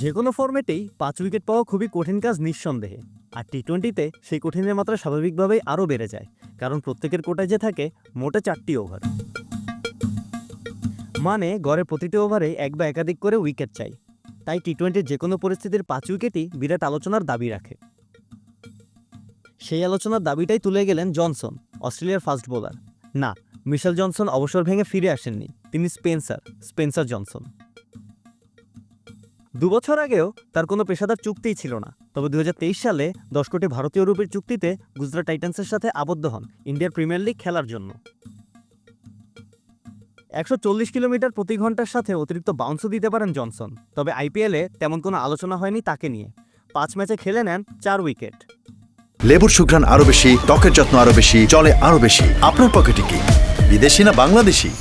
যে কোনো ফরম্যাটেই 5 উইকেট পাওয়া খুবই কঠিন কাজ নিঃসন্দেহে। আর টি-20তে সেই কঠিনের মাত্রা স্বাভাবিকভাবেই আরও বেড়ে যায়, কারণ প্রত্যেকের কোটায় যে থাকে মোটে 4টি ওভার। মানে গড়ে প্রতিটি ওভারে এক বা একাধিক করে উইকেট চাই। তাই টি-20র যে কোনো পরিস্থিতির 5 উইকেটই বিরাট আলোচনার দাবি রাখে। সেই আলোচনার দাবিটাই তুলে গেলেন জনসন, অস্ট্রেলিয়ার ফাস্ট বোলার। না, মিশেল জনসন অবসর ভেঙে ফিরে আসেননি, তিনি স্পেন্সার জনসন। 2 বছর আগেও তার কোনো পেশাদার চুক্তিই ছিল না, তবে 2023 সালে 10 কোটি ভারতীয় রুপির চুক্তিতে গুজরাট টাইটান্সের সাথে আবদ্ধ হন ইন্ডিয়ার প্রিমিয়ার লিগ খেলার জন্য। 140 কিলোমিটার প্রতি ঘন্টার সাথে অতিরিক্ত বাউন্সও দিতে পারেন জনসন, তবে আইপিএলে তেমন কোনো আলোচনা হয়নি তাকে নিয়ে। 5 ম্যাচে খেলে নেন 4 উইকেট। লেবুর সুঘ্রাণ আরো বেশি, ত্বকের যত্ন আরো বেশি, চলে আরো বেশি। আপনার পকেটে কি বিদেশি না বাংলাদেশি?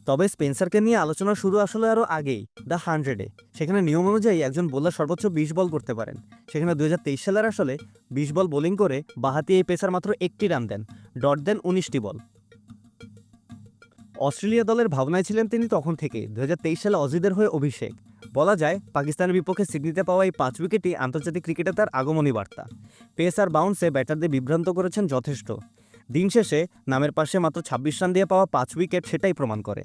তবে স্পেন্সারকে নিয়ে আলোচনা শুরু আসলে আরও আগেই, দ্য 100-এ। সেখানে নিয়ম অনুযায়ী একজন বোলার সর্বোচ্চ 20 বল করতে পারেন। সেখানে 2023 সালের আসলে 20 বল বোলিং করে বাঁহাতি এই পেসার মাত্র 1টি রান দেন, ডট দেন 19টি বল। অস্ট্রেলিয়া দলের ভাবনায় ছিলেন তিনি তখন থেকে। 2023 সালে অজিদের হয়ে অভিষেক। বলা যায় পাকিস্তানের বিপক্ষে সিডনিতে পাওয়া এই 5 উইকেটই আন্তর্জাতিক ক্রিকেটে তার আগমনী বার্তা। পেস আর বাউন্সে ব্যাটারদের বিভ্রান্ত করেছেন যথেষ্ট। দিন শেষে নামের পাশে মাত্র 26 রান দিয়ে পাওয়া 5 উইকেট সেটাই প্রমাণ করে।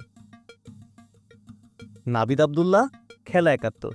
নাবিদ আবদুল্লাহ, খেলা 71।